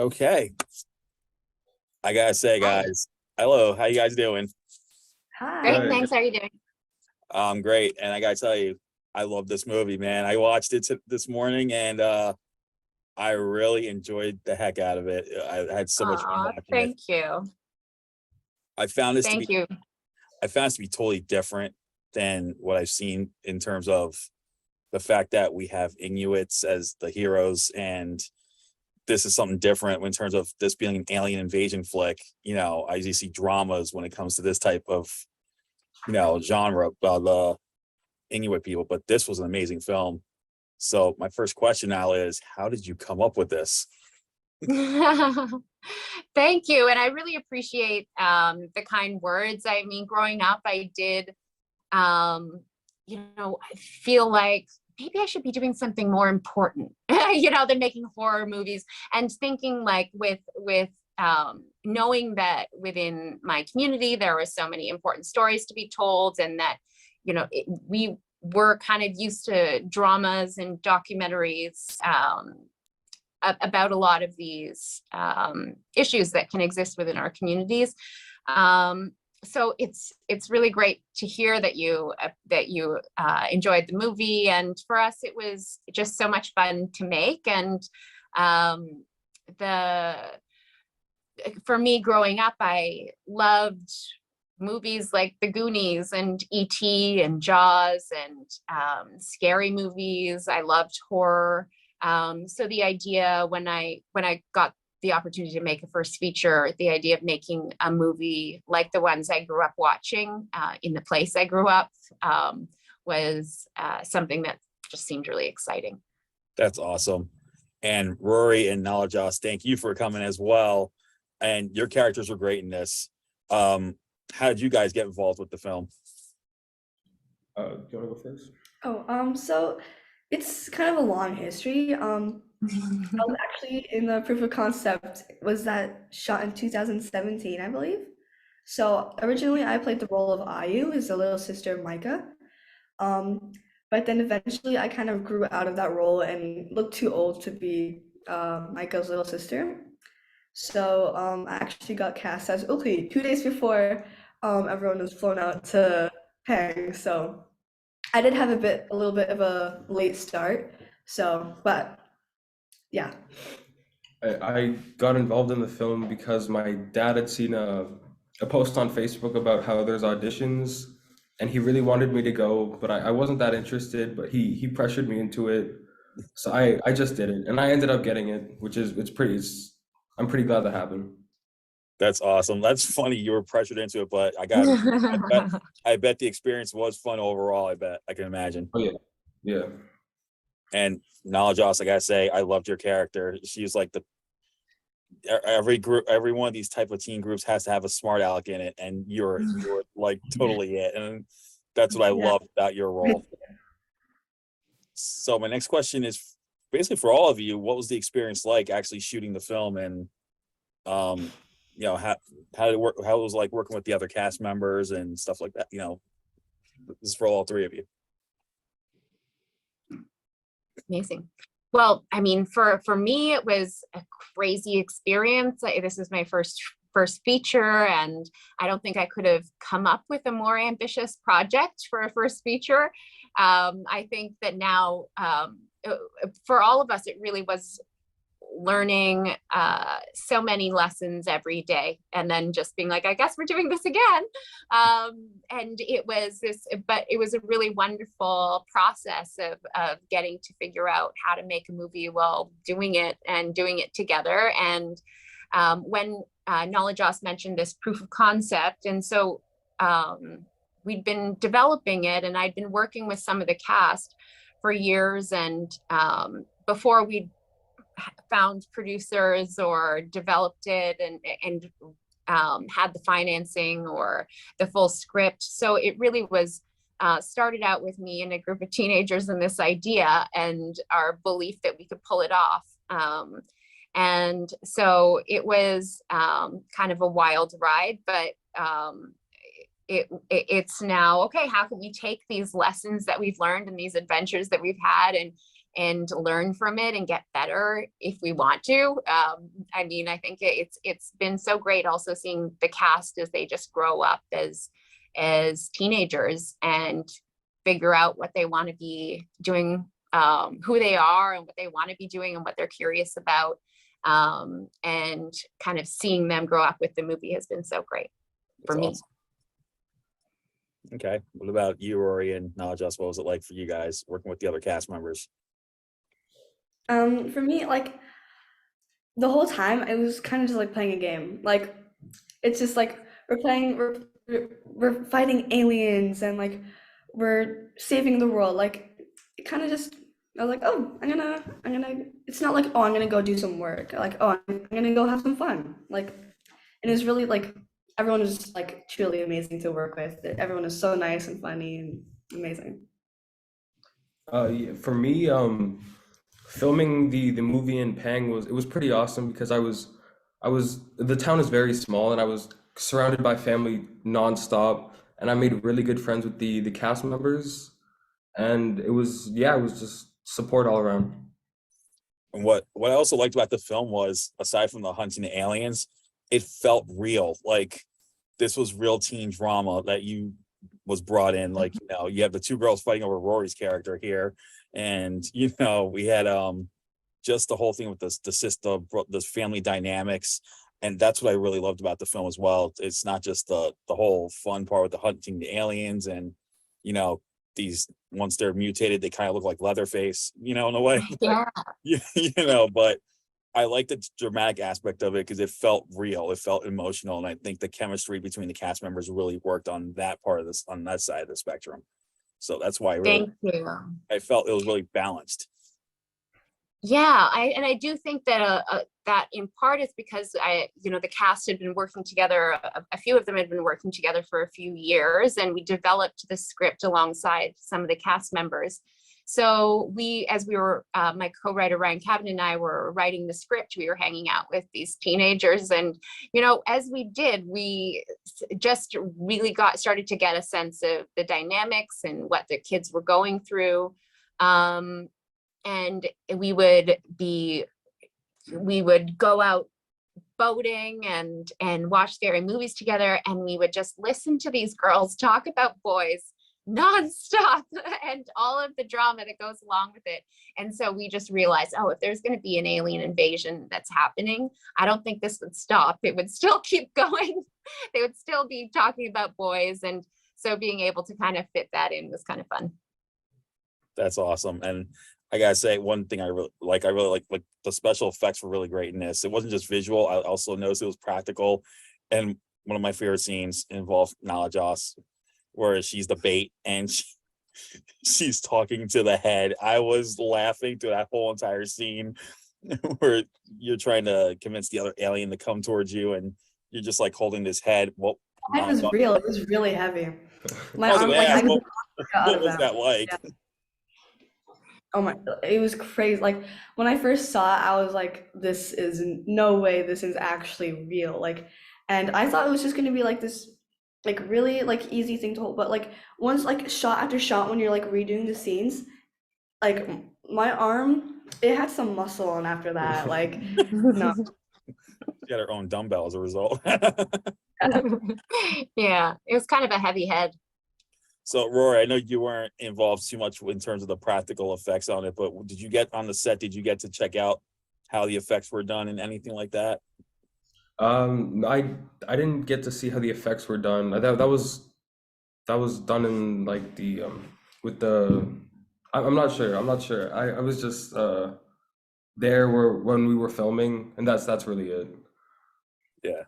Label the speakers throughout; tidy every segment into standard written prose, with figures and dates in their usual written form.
Speaker 1: Okay, I gotta say,
Speaker 2: Hi.
Speaker 1: guys, hello. How you guys doing?
Speaker 2: Great,
Speaker 3: Hi.
Speaker 2: thanks. How are you doing?
Speaker 1: Great. And I gotta tell you, I love this movie, man. I watched it this morning, and I really enjoyed the heck out of it. I had so much fun
Speaker 2: Aw,
Speaker 1: watching it.
Speaker 2: thank you.
Speaker 1: I found this to
Speaker 2: Thank
Speaker 1: be,
Speaker 2: you.
Speaker 1: I found this to be totally different than what I've seen in terms of the fact that we have Inuits as the heroes, and this is something different in terms of this being an alien invasion flick. I usually see dramas when it comes to this type of genre about the Inuit people, but this was an amazing film. So my first question now is, how did you come up with this?
Speaker 2: Thank you. And I really appreciate the kind words. I mean, growing up, I did, I feel like maybe I should be doing something more important, than making horror movies, and thinking like with knowing that within my community, there were so many important stories to be told, and that, we were kind of used to dramas and documentaries about a lot of these issues that can exist within our communities. So it's really great to hear that you enjoyed the movie, and for us it was just so much fun to make. And for me growing up, I loved movies like The Goonies and E.T. and Jaws and scary movies. I loved horror. So the idea when I got the opportunity to make a first feature, the idea of making a movie like the ones I grew up watching in the place I grew up was something that just seemed really exciting.
Speaker 1: That's awesome. And Rory and Nalajoss, thank you for coming as well. And your characters were great in this. How did you guys get involved with the film?
Speaker 3: Do you want to go first?
Speaker 4: So it's kind of a long history. I was actually in the proof of concept was that shot in 2017, I believe. So originally I played the role of Ayu, as the little sister of Micah. But then eventually I kind of grew out of that role and looked too old to be Micah's little sister. So I actually got cast as Uki 2 days before everyone was flown out to Pang. So I did have a little bit of a late start. So, but yeah.
Speaker 3: I got involved in the film because my dad had seen a post on Facebook about how there's auditions, and he really wanted me to go, but I wasn't that interested, but he pressured me into it. So I just did it, and I ended up getting it, which is I'm pretty glad that happened.
Speaker 1: That's awesome. That's funny. You were pressured into it, but I bet the experience was fun overall. I can imagine.
Speaker 3: Oh yeah, yeah.
Speaker 1: And Nalajoss, I gotta say, I loved your character. She was like every one of these type of teen groups has to have a smart aleck in it, and you're like totally it. And that's what I
Speaker 4: Yeah.
Speaker 1: love about your role. So my next question is basically for all of you, what was the experience like actually shooting the film, and how did it work, how it was like working with the other cast members and stuff like that? This is for all three of you.
Speaker 2: Amazing. Well, I mean, for me, it was a crazy experience. This is my first feature, and I don't think I could have come up with a more ambitious project for a first feature. I think that now, for all of us, it really was learning so many lessons every day, and then just being like, I guess we're doing this again. And it was a really wonderful process of getting to figure out how to make a movie while doing it and doing it together. And when Nalajoss mentioned this proof of concept, and so we'd been developing it, and I'd been working with some of the cast for years, and before we'd found producers or developed it and had the financing or the full script. So it really was started out with me and a group of teenagers and this idea and our belief that we could pull it off. And so it was kind of a wild ride, but it's now, okay, how can we take these lessons that we've learned and these adventures that we've had and learn from it and get better if we want to. I mean, I think it's been so great also seeing the cast as they just grow up as teenagers and figure out what they want to be doing, who they are and what they want to be doing and what they're curious about. And kind of seeing them grow up with the movie has been so great for me.
Speaker 1: Awesome. Okay, what about you, Rory and Nalajoss? What was it like for you guys working with the other cast members?
Speaker 4: For me, like the whole time, it was kind of just like playing a game. Like it's just like we're fighting aliens and like we're saving the world. Like it kind of just I was like, oh, I'm gonna. It's not like, oh, I'm gonna go do some work. Like, oh, I'm gonna go have some fun. Like, and it's really like everyone is like truly amazing to work with. Everyone is so nice and funny and amazing.
Speaker 3: Yeah, for me, filming the movie in Pang was pretty awesome because I was the town is very small and I was surrounded by family nonstop, and I made really good friends with the cast members, and it was just support all around.
Speaker 1: And what I also liked about the film was, aside from the hunting the aliens, it felt real. Like this was real teen drama that was brought in. Like, you know, you have the two girls fighting over Rory's character here, and you know, we had just the whole thing with the sister, this family dynamics, and that's what I really loved about the film as well. It's not just the whole fun part with the hunting the aliens, and you know, these once they're mutated, they kind of look like Leatherface, you know, in a way.
Speaker 2: Yeah.
Speaker 1: you know, but I like the dramatic aspect of it because it felt real, it felt emotional, and I think the chemistry between the cast members really worked on that part of this, on that side of the spectrum. So that's why
Speaker 2: Thank you.
Speaker 1: I felt it was really balanced.
Speaker 2: Yeah, I do think that that in part is because the cast had been working together. A few of them had been working together for a few years, and we developed the script alongside some of the cast members. So as we were, my co-writer Ryan Cabin and I were writing the script, we were hanging out with these teenagers, and as we did, we just really started to get a sense of the dynamics and what the kids were going through. And we would go out boating and watch scary movies together, and we would just listen to these girls talk about boys nonstop and all of the drama that goes along with it. And so we just realized, oh, if there's going to be an alien invasion that's happening, I don't think this would stop. It would still keep going. They would still be talking about boys, and so being able to kind of fit that in was kind of fun.
Speaker 1: That's awesome. And I gotta say, one thing I really like the special effects were really great in this. It wasn't just visual. I also noticed it was practical. And one of my favorite scenes involved Nalajoss, where she's the bait and she's talking to the head. I was laughing through that whole entire scene where you're trying to convince the other alien to come towards you, and you're just like holding this head. Well,
Speaker 4: It was real. It was really heavy. My arm,
Speaker 1: what was that like?
Speaker 4: Yeah. Oh my, it was crazy. Like when I first saw it, I was like, this is no way this is actually real. Like, and I thought it was just gonna be like this, like really like easy thing to hold. But like once like shot after shot, when you're like redoing the scenes, like my arm, it had some muscle on after that. Like, no.
Speaker 1: She had her own dumbbell as a result.
Speaker 2: Yeah, it was kind of a heavy head.
Speaker 1: So Rory, I know you weren't involved too much in terms of the practical effects on it, but did you get on the set? Did you get to check out how the effects were done and anything like that?
Speaker 3: I didn't get to see how the effects were done. That was done in like the with the I'm not sure. I was just there when we were filming, and that's really it.
Speaker 1: Yeah,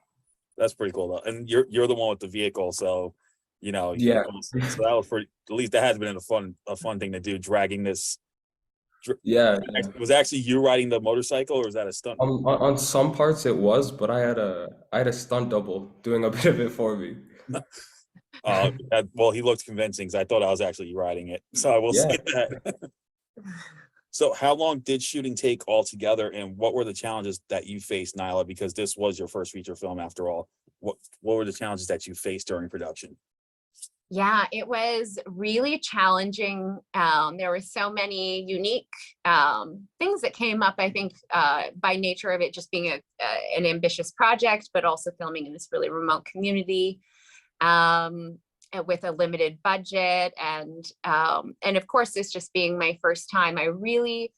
Speaker 1: that's pretty cool though. And you're the one with the vehicle, so
Speaker 3: Yeah.
Speaker 1: So that was pretty. At least that has been a fun thing to do, dragging this.
Speaker 3: Yeah.
Speaker 1: Was actually you riding the motorcycle, or was that a stunt?
Speaker 3: On some parts it was, but I had a stunt double doing a bit of it for me.
Speaker 1: Well, he looked convincing, because I thought I was actually riding it, so I will say that. So how long did shooting take altogether, and what were the challenges that you faced, Nyla? Because this was your first feature film after all. What were the challenges that you faced during production?
Speaker 2: Yeah, it was really challenging. There were so many unique things that came up, I think, by nature of it just being an ambitious project, but also filming in this really remote community with a limited budget. And of course, this just being my first time, I really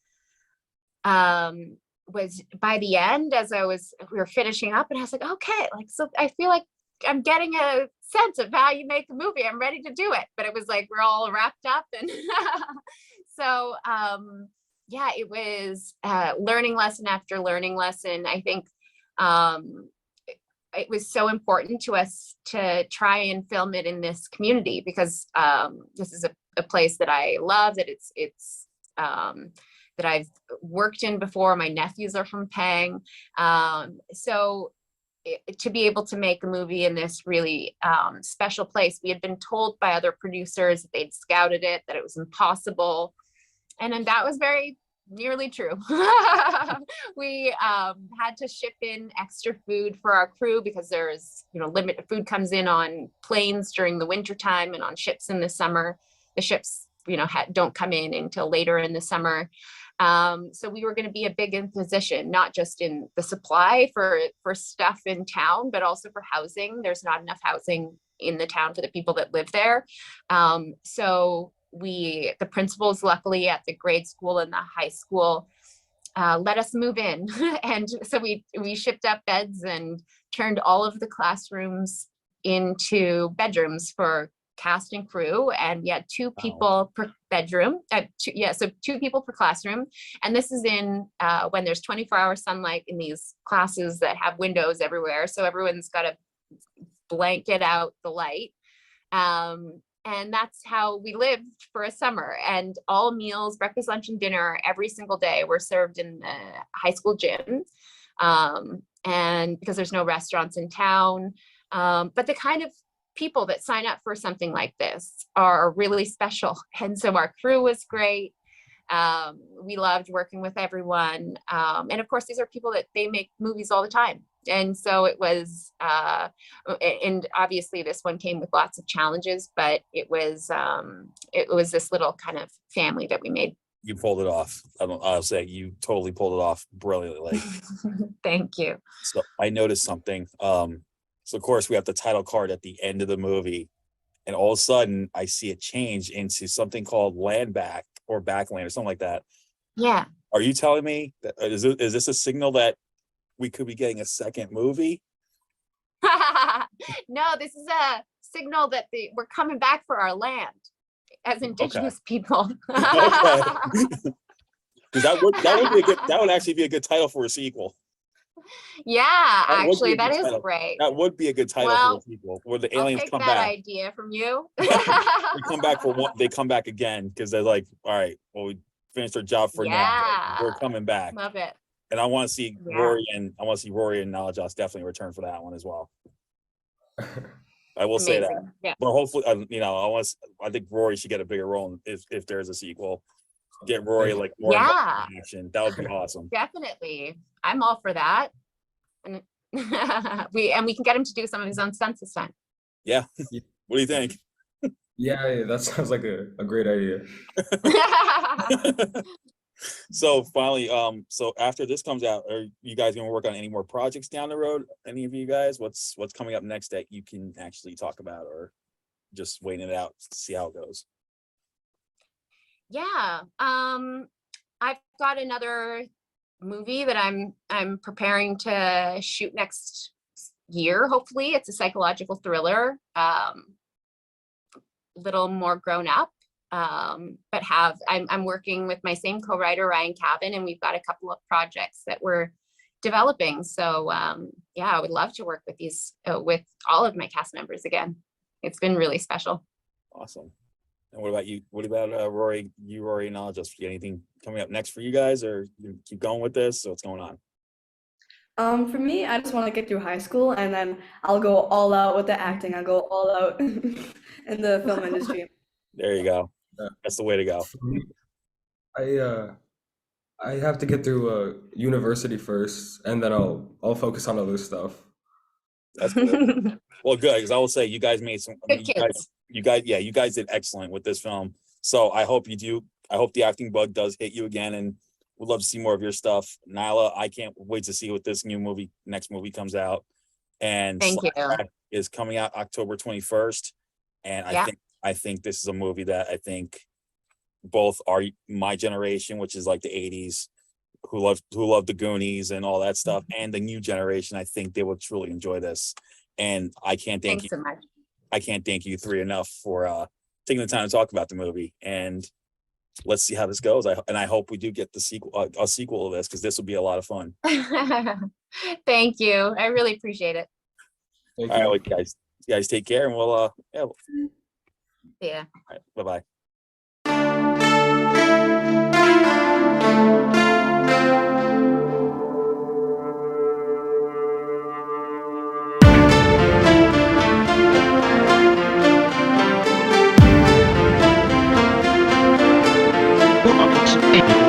Speaker 2: was, by the end, as we were finishing up, and I was like, okay, like, so I feel like I'm getting a sense of how you make a movie. I'm ready to do it. But it was like, we're all wrapped up. And so, yeah, it was learning lesson after learning lesson. I think it was so important to us to try and film it in this community, because this is a place that I love, that it's that I've worked in before. My nephews are from Pang. So to be able to make a movie in this really special place. We had been told by other producers that they'd scouted it, that it was impossible. And then that was very nearly true. We had to ship in extra food for our crew because there's, limited food comes in on planes during the winter time and on ships in the summer. The ships, don't come in until later in the summer. So we were going to be a big imposition, not just in the supply for stuff in town, but also for housing. There's not enough housing in the town for the people that live there. So the principals, luckily, at the grade school and the high school, let us move in. And so we shipped up beds and turned all of the classrooms into bedrooms for cast and crew, and we had two people per bedroom. So 2 people per classroom. And this is in when there's 24-hour sunlight in these classes that have windows everywhere. So everyone's got to blanket out the light. And that's how we lived for a summer. And all meals, breakfast, lunch, and dinner every single day were served in the high school gym. And because there's no restaurants in town, but the kind of people that sign up for something like this are really special. And so our crew was great. We loved working with everyone. And of course, these are people that they make movies all the time. And so it was, and obviously this one came with lots of challenges, but it was this little kind of family that we made.
Speaker 1: You pulled it off. I'll say you totally pulled it off brilliantly.
Speaker 2: Thank you.
Speaker 1: So I noticed something. So of course we have the title card at the end of the movie, and all of a sudden I see it change into something called land back or backland or something like that.
Speaker 2: Yeah.
Speaker 1: Are you telling me that is this a signal that we could be getting a second movie?
Speaker 2: No, this is a signal that we're coming back for our land as Indigenous people.
Speaker 1: Because that would actually be a good title for a sequel.
Speaker 2: Yeah, actually, that is great.
Speaker 1: That would be a good title for a sequel, where the aliens come back.
Speaker 2: I'll take that idea from you.
Speaker 1: They come back they come back again because they're like, all right, well, we finished our job for now. We're coming back.
Speaker 2: Love it.
Speaker 1: And I want to see Rory and Nalajoss definitely return for that one as well. I will say that.
Speaker 2: Yeah.
Speaker 1: But hopefully, I think Rory should get a bigger role if there's a sequel. Get Rory like more involved in action. That would be awesome.
Speaker 2: Definitely. I'm all for that. And we can get him to do some of his own stunts this time.
Speaker 1: Yeah. What do you think?
Speaker 3: Yeah, that sounds like a great idea.
Speaker 1: So finally, so after this comes out, are you guys gonna work on any more projects down the road? Any of you guys? What's coming up next that you can actually talk about, or just waiting it out to see how it goes?
Speaker 2: Yeah. I've got another movie that I'm preparing to shoot next year, hopefully. It's a psychological thriller, little more grown up, but I'm working with my same co-writer, Ryan Cavan, and we've got a couple of projects that we're developing. So yeah, I would love to work with all of my cast members again. It's been really special.
Speaker 1: Awesome. And what about you? What about Rory and Nalajoss? Anything coming up next for you guys, or you keep going with this? So what's going on?
Speaker 4: For me, I just want to get through high school, and then I'll go all out with the acting. I'll go all out in the film industry.
Speaker 1: There you go. That's the way to go.
Speaker 3: I have to get through university first, and then I'll focus on other stuff.
Speaker 1: That's cool. Well, good, because I will say you guys made some. you guys did excellent with this film. So I hope the acting bug does hit you again, and we'd love to see more of your stuff. Nyla, I can't wait to see what this next movie comes out. And
Speaker 2: Thank you.
Speaker 1: Slack is coming out October 21st. And I think this is a movie that I think both my generation, which is like the 80s, who love the Goonies and all that stuff, and the new generation, I think they will truly enjoy this. And I can't thank
Speaker 2: Thanks so much.
Speaker 1: I can't thank you three enough for taking the time to talk about the movie. And let's see how this goes. I hope we do get the sequel, a sequel to this, because this will be a lot of fun.
Speaker 2: Thank you. I really appreciate it.
Speaker 3: Thank
Speaker 1: All
Speaker 3: you.
Speaker 1: right, guys. You guys take care, and we'll
Speaker 2: Yeah.
Speaker 1: bye bye.
Speaker 5: RLJE